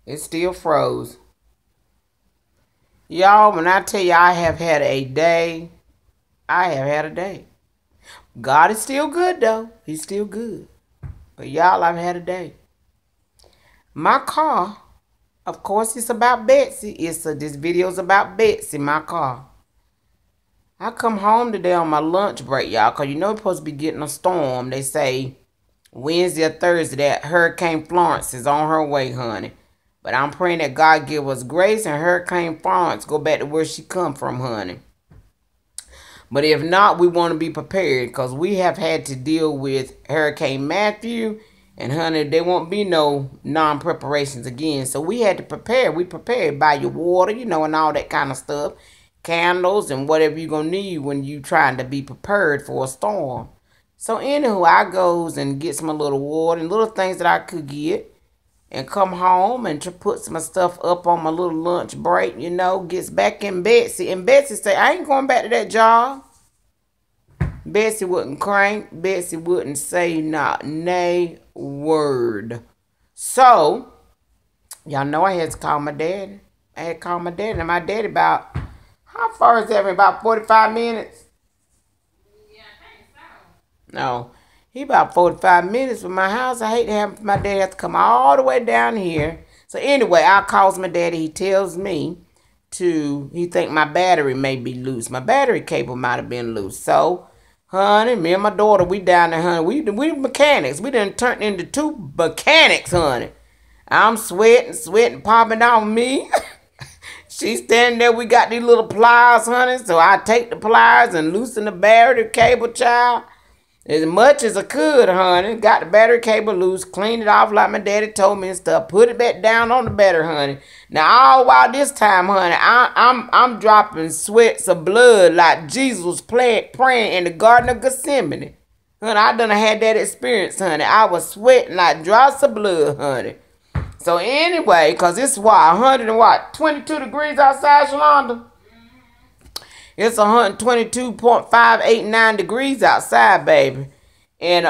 It's still froze. Y'all, when I tell you I have had a day, I have had a day. God is still good, though. He's still good. But y'all, I've had a day. My car, of course, it's about Betsy. This video's about Betsy, my car. I come home today on my lunch break, y'all, because you know we're supposed to be getting a storm. They say Wednesday or Thursday that Hurricane Florence is on her way, honey. But I'm praying that God give us grace and Hurricane Florence go back to where she come from, honey. But if not, we want to be prepared because we have had to deal with Hurricane Matthew. And, honey, there won't be no non-preparations again. So we had to prepare. We prepared by your water, you know, and all that kind of stuff. Candles and whatever you're going to need when you trying to be prepared for a storm. So, anywho, I goes and get some little water and little things that I could get. And come home and to put some stuff up on my little lunch break, you know, gets back in Betsy. And Betsy say, I ain't going back to that job. Betsy wouldn't crank. Betsy wouldn't say not nay word. So, y'all know I had to call my daddy. I had to call my daddy. And my daddy about, how far is that? About 45 minutes? Yeah, I think so. No. He about 45 minutes from my house. I hate to have my daddy have to come all the way down here. So anyway, I calls my daddy. He tells me he think my battery may be loose. My battery cable might have been loose. So, honey, me and my daughter, we down there, honey. We mechanics. We done turned into two mechanics, honey. I'm sweating, popping on me. She's standing there. We got these little pliers, honey. So I take the pliers and loosen the battery cable, child. As much as I could, honey. Got the battery cable loose, cleaned it off like my daddy told me and stuff. Put it back down on the battery, honey. Now, all while this time, honey, I'm dropping sweats of blood like Jesus was praying in the Garden of Gethsemane. Honey, I done had that experience, honey. I was sweating like drops of blood, honey. So anyway, because it's 122 degrees outside, Shalonda? It's 122.589 degrees outside, baby. And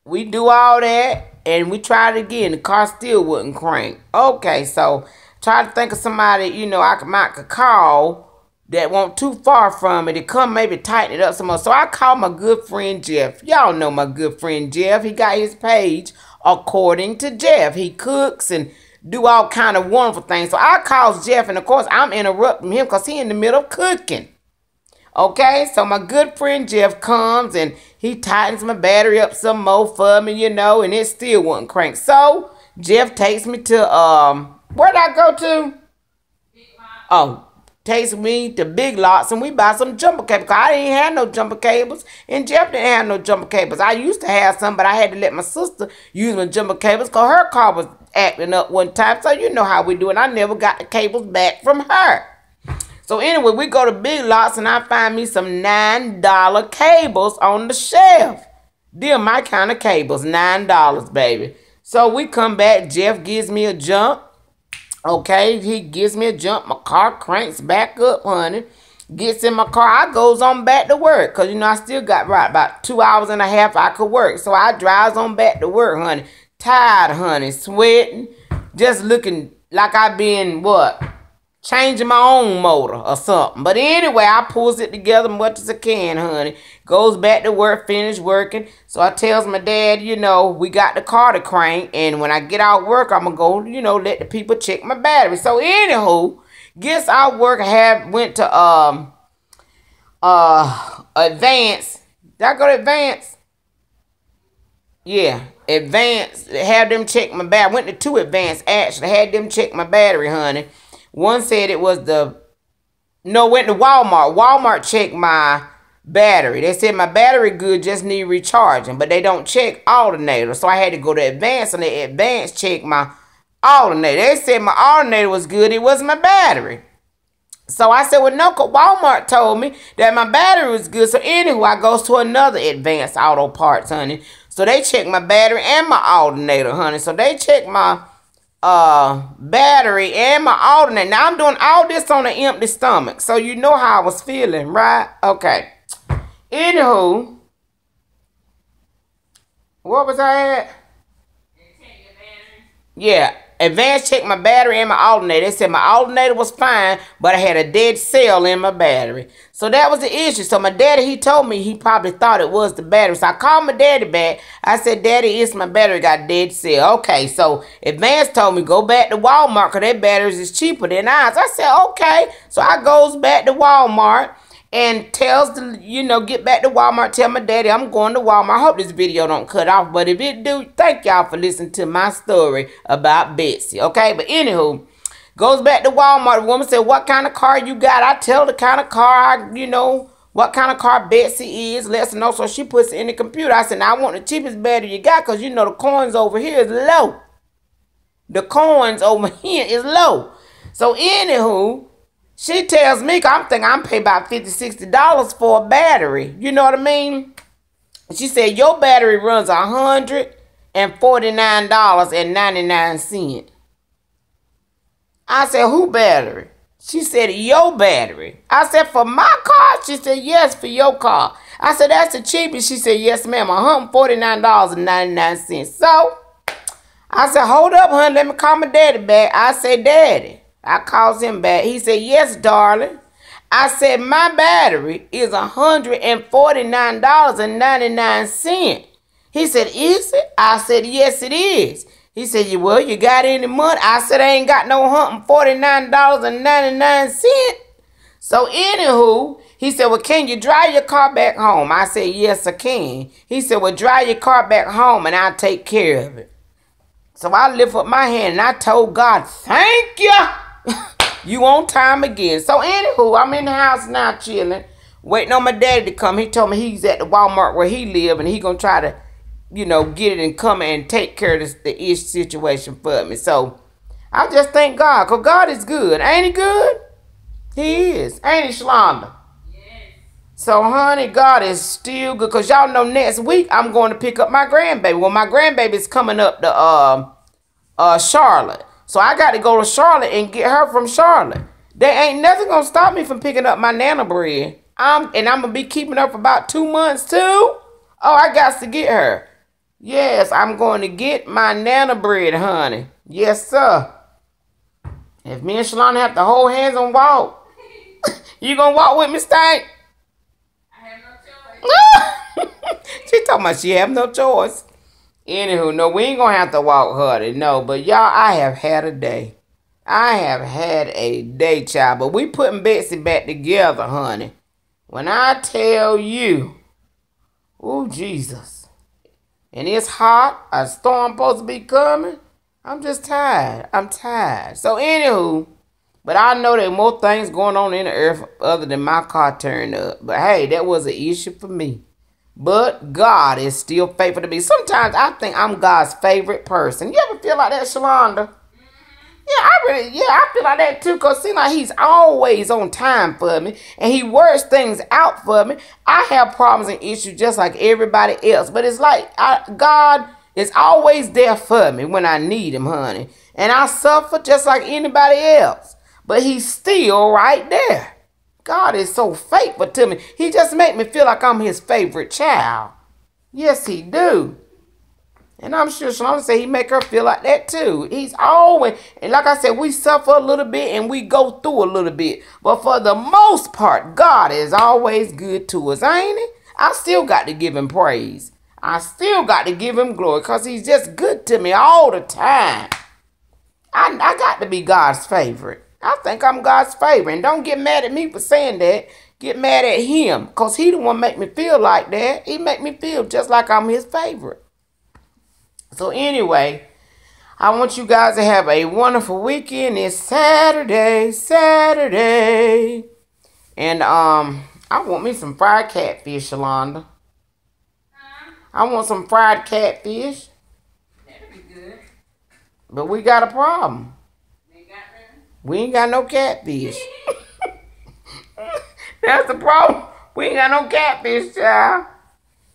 we do all that and we tried it again. The car still wouldn't crank. Okay, so try to think of somebody, you know, I could call that won't too far from it to come maybe tighten it up some more. So I called my good friend Jeff. Y'all know my good friend Jeff. He got his page According to Jeff. He cooks and do all kind of wonderful things. So I calls Jeff, and of course I'm interrupting him because he in the middle of cooking. Okay, so my good friend Jeff comes and he tightens my battery up some more for me, you know, and it still wouldn't crank. So Jeff takes me to where'd I go to? Oh, takes me to Big Lots and we buy some jumper cables. Cause I didn't have no jumper cables and Jeff didn't have no jumper cables. I used to have some, but I had to let my sister use my jumper cables because her car was acting up one time. So you know how we do it. I never got the cables back from her. So anyway, we go to Big Lots and I find me some $9 cables on the shelf. They're my kind of cables, $9, baby. So we come back. Jeff gives me a jump. Okay, he gives me a jump. My car cranks back up, honey. Gets in my car. I goes on back to work. Because, you know, I still got about 2 hours and a half I could work. So I drives on back to work, honey. Tired, honey. Sweating. Just looking like I been, what? Changing my own motor or something. But anyway, I pulls it together much as I can, honey. Goes back to work, finish working. So I tells my dad, you know, we got the car to crank. And when I get out work, I'm going to go, you know, let the people check my battery. So anywho, gets out work. Went to Advance. Did I go to Advance? Yeah, Advance. Had them check my battery. Went to 2 Advance, actually. Had them check my battery, honey. One said it was went to Walmart. Walmart checked my battery. They said my battery good, just need recharging. But they don't check alternator. So I had to go to Advance, and the Advance checked my alternator. They said my alternator was good. It wasn't my battery. So I said, well, no, Walmart told me that my battery was good. So anyway, I goes to another Advance Auto Parts, honey. So they checked my battery and my alternator, honey. So they checked my battery and my alternator. Now I'm doing all this on an empty stomach, so you know how I was feeling, right? Okay. Anywho, what was I at? They check your battery. Yeah, Advance checked my battery and my alternator. They said my alternator was fine, but I had a dead cell in my battery. So that was the issue. So my daddy, he told me he probably thought it was the battery. So I called my daddy back. I said, Daddy, it's my battery got dead cell. Okay, so Advance told me go back to Walmart because their batteries is cheaper than ours. I said, okay. So I goes back to Walmart and tells the, get back to Walmart, tell my daddy I'm going to Walmart. I hope this video don't cut off, but if it do, thank y'all for listening to my story about Betsy, okay? But anywho, goes back to Walmart. The woman said, what kind of car you got? I tell the kind of car, what kind of car Betsy is, lets her know, so she puts it in the computer. I said, now I want the cheapest battery you got because, the coins over here is low. The coins over here is low. So anywho, she tells me, I'm thinking I'm paying about $50, $60 for a battery. You know what I mean? She said, your battery runs $149.99. I said, who battery? She said, your battery. I said, for my car? She said, yes, for your car. I said, that's the cheapest. She said, yes, ma'am, $149.99. So, I said, hold up, honey, let me call my daddy back. I said, Daddy. I calls him back. He said, yes, darling. I said, my battery is $149.99. He said, is it? I said, yes, it is. He said, well, you got any money? I said, I ain't got no $149.99. So anywho, he said, well, can you drive your car back home? I said, yes, I can. He said, well, drive your car back home and I'll take care of it. So I lift up my hand and I told God, thank you. You on time again. So anywho, I'm in the house now chilling, waiting on my daddy to come. He told me he's at the Walmart where he live and he gonna try to, get it and come and take care of the ish situation for me. So I just thank God, because God is good. Ain't he good? He is. Ain't he, Shalonda? Yes. So, honey, God is still good. Because y'all know next week I'm going to pick up my grandbaby. Well, my grandbaby's coming up to Charlotte. So I got to go to Charlotte and get her from Charlotte. There ain't nothing going to stop me from picking up my Nana bread. I'm going to be keeping her for about 2 months too. Oh, I got to get her. Yes, I'm going to get my Nana bread, honey. Yes, sir. If me and Shalon have to hold hands and walk, you going to walk with me, Stank? I have no choice. She talking about she have no choice. Anywho, no, we ain't gonna have to walk, honey. No, but y'all, I have had a day. I have had a day, child. But we putting Betsy back together, honey. When I tell you, oh, Jesus. And it's hot. A storm supposed to be coming. I'm just tired. I'm tired. So, anywho, but I know there are more things going on in the earth other than my car turned up. But, hey, that was an issue for me. But God is still faithful to me. Sometimes I think I'm God's favorite person. You ever feel like that, Shalonda? Yeah, I feel like that too. Because it seems like he's always on time for me. And he works things out for me. I have problems and issues just like everybody else. But it's like God is always there for me when I need him, honey. And I suffer just like anybody else. But he's still right there. God is so faithful to me. He just make me feel like I'm his favorite child. Yes, he do. And I'm sure Shalom say he make her feel like that too. He's always, and like I said, we suffer a little bit and we go through a little bit. But for the most part, God is always good to us, ain't he? I still got to give him praise. I still got to give him glory because he's just good to me all the time. I got to be God's favorite. I think I'm God's favorite. And don't get mad at me for saying that. Get mad at him. Because he the one make me feel like that. He make me feel just like I'm his favorite. So anyway, I want you guys to have a wonderful weekend. It's Saturday. And I want me some fried catfish, Shalonda. I want some fried catfish. That'd be good. But we got a problem. We ain't got no catfish. That's the problem. We ain't got no catfish, child.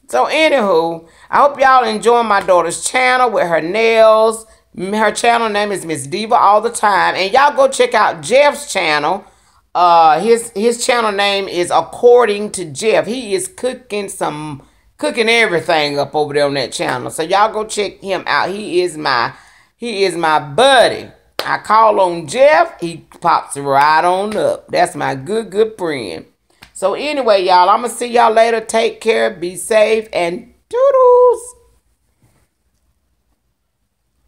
So, anywho, I hope y'all enjoying my daughter's channel with her nails. Her channel name is Miss Diva All the Time. And y'all go check out Jeff's channel. His channel name is According to Jeff. He is cooking everything up over there on that channel. So, y'all go check him out. He is my He is my buddy. I call on Jeff, he pops right on up. That's my good friend. So anyway, y'all, I'm going to see y'all later. Take care, be safe, and toodles.